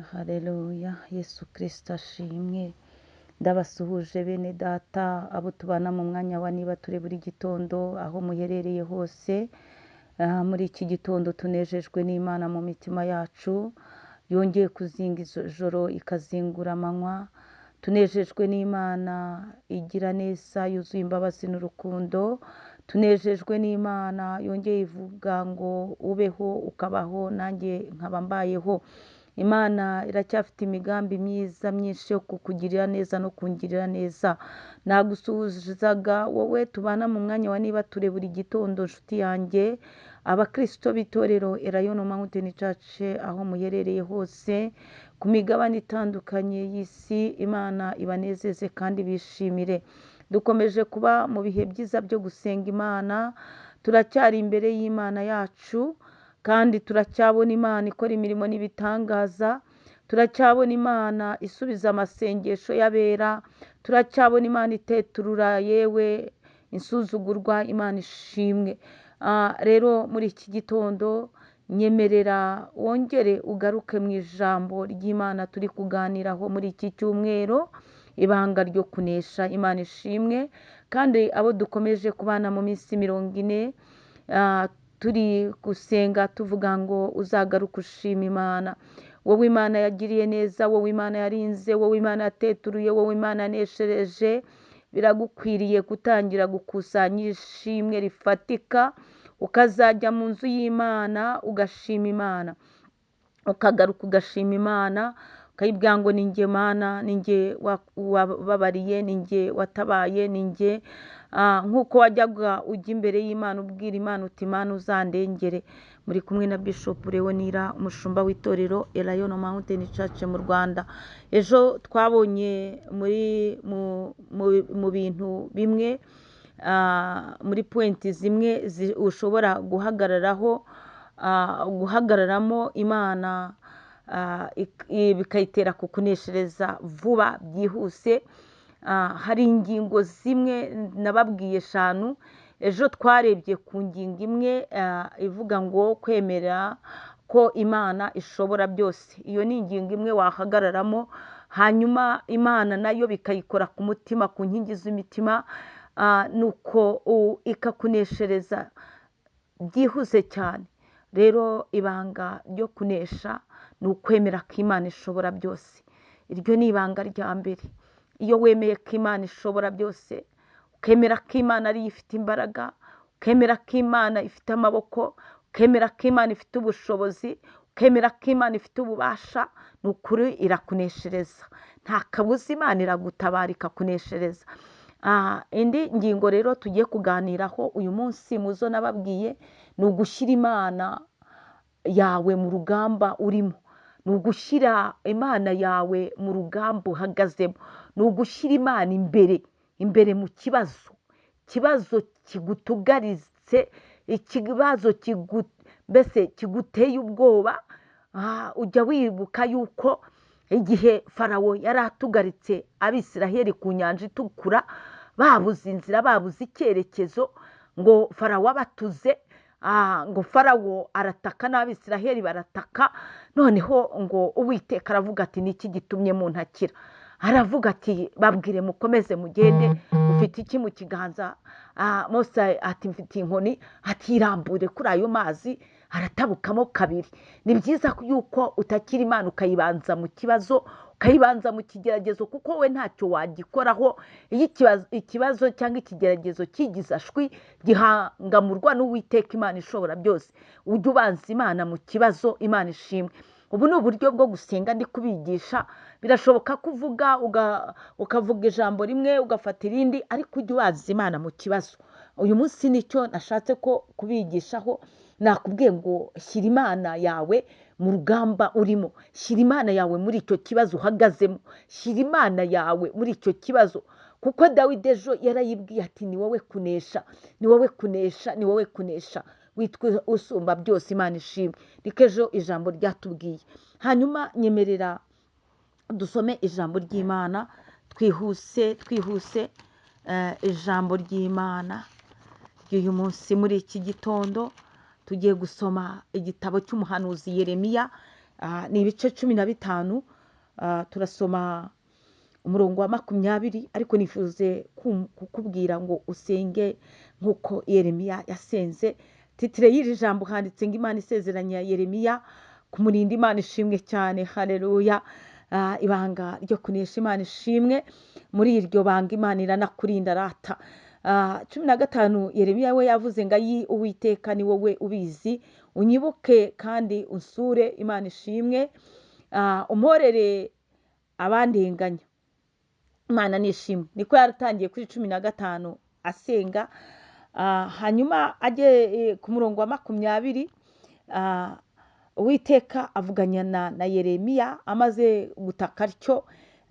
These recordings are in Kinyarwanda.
Haleluya, Yesu Kristo ashimwe. Ndabasuhuje bene data, abo tubana mu mwanya wa niba ture buri gitondo, aho muherereye hose. Muri iki gitondo tunejejwe n'Imana mu mitima yacu, yongeye kuzinga ijoro ikazingura amanywa. Tunejejwe n'Imana igira neza, yuzuye imbabazi n'urukundo. Tunejejwe n'Imana yongeye ivuga ngo ubeho ukabaho, nanjye nkaba mbayeho. Imana iracyafite imigambi myiza myinshi yo kukugirira neza no kungirira neza. Nagusuhuzaga wowe tubana mu mwanya wa niba ture buri gitondo, nshuti yanjye, abakristo b'itorero Elayono Mountain Church, aho muherereye hose ku migabane itandukanye y'isi. Imana ibanezeze kandi bishimire. Dukomeje kuba mu bihe byiza byo gusenga Imana. Turacyari imbere y'Imana yacu kandi turacyabona Imana ikora imirimo n'ibitangaza. Turacyabona Imana isubiza amasengesho y'abera. Turacyabona Imana iteturura yewe insuzugurwa. Imana ishimwe. Rero muri iki gitondo nyemerera wongere ugaruke mu ijambo ry'Imana turi kuganiraho muri iki cyumweru, ibanga ryo kunesha. Imana ishimwe. Kandi abo dukomeje kubana mu minsi 40, turi gusenga tuvuga ngo uzagaruka ushima Imana. Wowe Imana yagiriye neza, wowe Imana yarinze, wowe Imana yateturuye, wowe Imana yaneshereje, biragukwiriye gutangira gukusanya ishimwe rifatika, ukazajya mu nzu y'Imana ugashima Imana, ukagaruka ugashima Imana, ukayibwira ngo ni njye Mana, ni njye wababariye, ni njye watabaye, ni njye. Nk'uko wajyaga ujya imbere y'Imana ubwira Imana uti Imana uzandengere. Muri kumwe na Bishop Leonira, umushumba w'itorero Elayono Mountain Church mu Rwanda. Ejo twabonye mu bintu bimwe, muri pointi zimwe ushobora guhagararamo Imana, bikayitera kukuneshereza vuba byihuse. Hari ingingo zimwe nababwiye 5. Ejo twarebye ku ngingo imwe ivuga ngo kwemera ko Imana ishobora byose. Iyo ni ingingo imwe wahagararamo, hanyuma Imana nayo bikayikora ku mutima, ku nkingi z'imitima, nuko ikakuneshereza byihuse cyane. Rero ibanga ryo kunesha ni ukwemera ko Imana ishobora byose. Iryo ni ibanga rya mbere. Iyo wemeye ko Imana ishobora byose, ukemera ko Imana ariyo ifite imbaraga, ukemera ko Imana ifite amaboko, ukemera ko Imana ifite ubushobozi, ukemera ko Imana ifite ububasha, ni ukuri irakuneshereza. Nta kabuza Imana iragutabara ikakuneshereza. Indi ngingo rero tugiye kuganiraho uyu munsi muzo nababwiye, ni ugushyira Imana yawe mu rugamba urimo. Ni ugushyira Imana yawe mu rugamba uhagazemo. Ni ugushyira Imana imbere mu kibazo kigutugaritse, ikibazo mbese kiguteye ubwoba. Ujya wibuka yuko igihe Farawo yari atugaritse Abisiraheli ku nyanja itukura, babuze inzira, babuze icyerekezo, ngo Farawo abatuze, ngo Farawo arataka n'Abisiraheli barataka. Noneho ngo Uwiteka aravuga ati niki gitumye muntakira? Aravuga ati babwire mukomeze mugende, ufite iki mu kiganza? Mose ati mfite inkoni. Ati irambure kuri ayo mazi aratabukamo kabiri. Ni byiza yuko utakira Imana ukayibanza mu kibazo, ukayibanza mu kigeragezo, kuko we ntacyo wagikoraho. Iyo ikibazo cyangwa ikigeragezo kigize ashwi, gihangamurwa n'Uwiteka Imana ishobora byose. Ujye ubanza Imana mu kibazo. Imana ishimwe. Ubu ni uburyo bwo gusenga ndi kubigisha. Birashoboka kuvuga ukavuga ijambo rimwe ugafata irindi, ariko ujye ubanza Imana mu kibazo. Uyu munsi nicyo nashatse ko kubigishaho. Nakubwiye ngo shyira Imana yawe mu rugamba urimo. Shyira Imana yawe muri icyo kibazo uhagazemo. Shyira Imana yawe muri icyo kibazo, kuko Dawidi ejo yarayibwiye ati ni wowe kunesha, ni wowe kunesha, ni wowe kunesha, witwa usumba byose. Imana ishimwe. Riko ejo ijambo ryatubwiye. Hanyuma nyemerera dusome ijambo ry'Imana twihuse. Ijambo ry'Imana ry'uyu munsi muri iki gitondo tugiye gusoma igitabo cy'umuhanuzi Yeremiya, ni ibice 15. Turasoma umurongo wa 20, ariko nifuze kukubwira ngo usenge nk'uko Yeremiya yasenze. Titire y'iri jambo handitse ngo Imana isezeranya Yeremiya kumurinda. Imana ishimwe cyane, haleluya. Ibanga ryo kunesha, Imana ishimwe. Muri iryo banga Imana iranakurinda rata. 15 Yeremiya we yavuze ngo ayi Uwiteka ni wowe ubizi, unyibuke kandi unsure. Imana ishimwe. Umporere abandenganya. Imana nishimwe. Niko yaratangiye kuri 15 asenga. Hanyuma ajye ku murongo wa 20, Uwiteka avuganya na Yeremiya amaze gutaka atyo.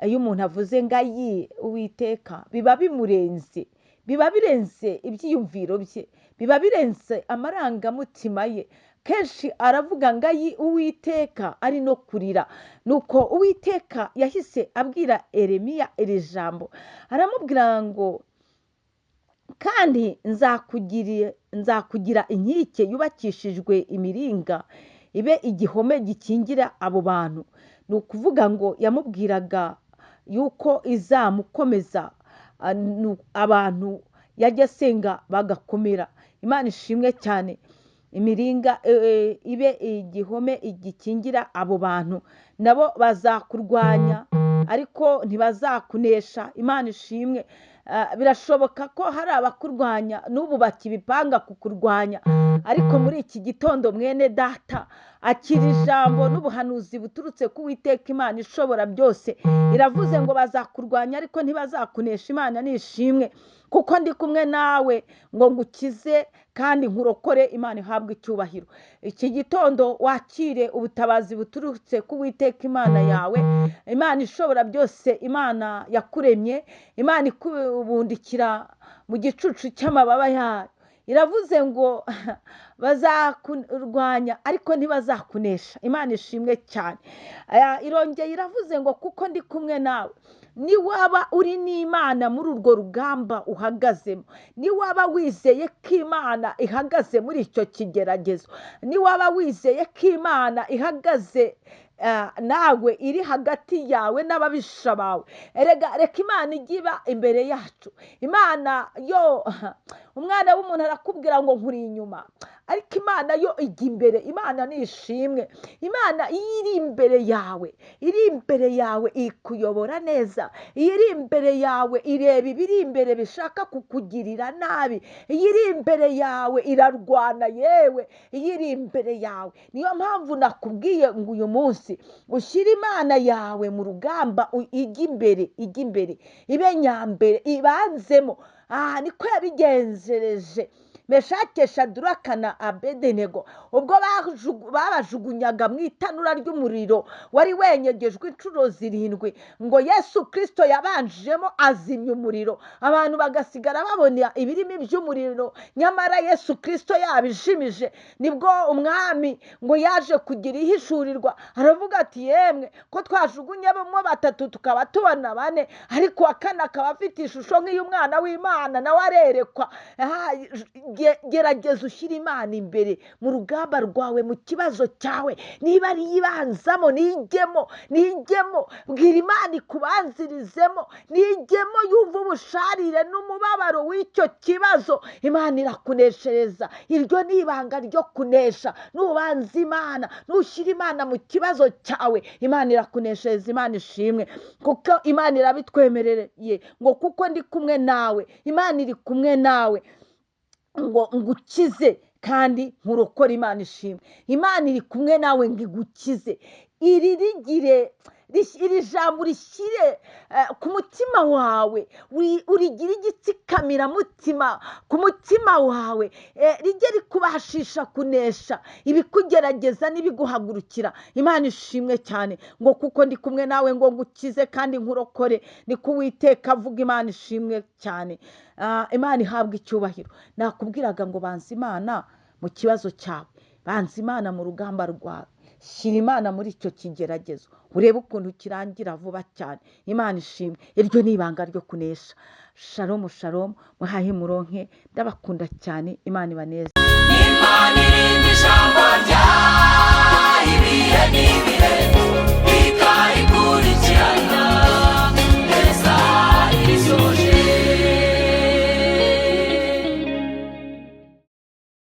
Iyo umuntu avuze ngo ayi Uwiteka, biba bimurenze, biba birenze ibyiyumviro bye, biba birenze amarangamutima ye. Kenshi aravuga ngo ayi Uwiteka ari no kurira. Nuko Uwiteka yahise abwira Yeremiya iri jambo, aramubwira ngo kandi nzakugira inkike yubakishijwe imiringa, ibe igihome gikingira abo bantu. Ni ukuvuga ngo yamubwiraga yuko izamukomeza abantu yajya asenga bagakomera. Imana ishimwe cyane. Imiringa ibe igihome gikingira abo bantu. Nabo bazakurwanya ariko ntibazakunesha. Imana ishimwe. Birashoboka ko hari abakurwanya n'ubu bakibipanga kukurwanya, ariko muri iki gitondo mwene data, akira ijambo n'ubuhanuzi buturutse ku Uwiteka Imana ishobora byose. Iravuze ngo bazakurwanya ariko ntibazakunesha. Imana nishimwe, kuko ndi kumwe nawe ngo ngukize kandi nkurokore. Imana ihabwe icyubahiro. Iki gitondo wakire ubutabazi buturutse ku Uwiteka Imana yawe, Imana ishobora byose, Imana yakuremye, Imana ikubundikira mu gicucu cy'amababa yayo. Iravuze ngo bazakurwanya ariko ntibazakunesha. Imana ishimwe cyane. Irongeye iravuze ngo kuko ndi kumwe nawe. Ni waba uri n'Imana muri urwo rugamba uhagazemo, ni waba wizeye ko Imana ihagaze muri icyo kigeragezo, ni waba wizeye ko Imana ihagaze nawe, iri hagati yawe n'ababisha bawe. Reka Imana igiba imbere yacu. Imana yo, umwana w'umuntu arakubwira ngo nkuri inyuma, ariko Imana yo ijya imbere. Imana nishimwe. Imana iri imbere yawe, iri imbere yawe ikuyobora neza. Iri imbere yawe ireba ibiri imbere bishaka kukugirira nabi. Iri imbere yawe irarwana yewe. Iri imbere yawe. Niyo mpamvu nakubwiye ngo uyu munsi ushyire Imana yawe mu rugamba, ijya imbere, ijya imbere, ibe nyambere, ibanzemo. Niko yabigenjereje Meshake, Shadaraka na Abedenego ubwo babajugunyaga mu itanura ry'umuriro wari wenyegejwe inshuro 7, ngo Yesu Kristo yabanjemo azimya umuriro, abantu bagasigara babona ibirimo iby'umuriro, nyamara Yesu Kristo yabijimije. Nibwo umwami ngo yaje kugira ihishurirwa, aravuga ati yemwe ko twajugunyemo 3 tukaba tubona 4, ariko wa 4 akaba afite ishusho nk'iy'umwana w'Imana, nawe arerekwa. Gerageza ushyire Imana imbere mu rugamba rwawe, mu kibazo cyawe. Niba ari ibanzamo, nijyemo. Bwira Imana ikubanzirizemo, nijyemo. Yumva ubusharire n'umubabaro w'icyo kibazo. Imana irakuneshereza. Iryo ni ibanga ryo kunesha. Nubanza Imana, nushyira Imana mu kibazo cyawe, Imana irakuneshereza. Imana ishimwe, kuko Imana irabitwemereye ngo kuko ndi kumwe nawe. Imana iri kumwe nawe ngo ngukize kandi nkurokore. Imana ishimwe. Imana iri kumwe nawe ngo igukize. Iri jambo rishyire ku mutima wawe, urigira igitsikamira mutima ku mutima wawe, rijye rikubashisha kunesha ibikugerageza n'ibiguhagurukira. Imana ishimwe cyane ngo kuko ndi kumwe nawe ngo ngukize kandi nkurokore. Niko Uwiteka avuga. Imana ishimwe cyane. Imana ihabwa icyubahiro. Nakubwiraga ngo banza Imana mu kibazo cyawe, banza Imana mu rugamba rwawe. Shyira Imana muri icyo kigeragezo, urebe ukuntu kirangira vuba cyane. Imana ishimwe. Iryo ni ibanga ryo kunesha. Shalom shalom, muhahe muronke. Ndabakunda cyane. Imana ibaneze. Imana irinde ijambo ryayo ibihe n'ibihe.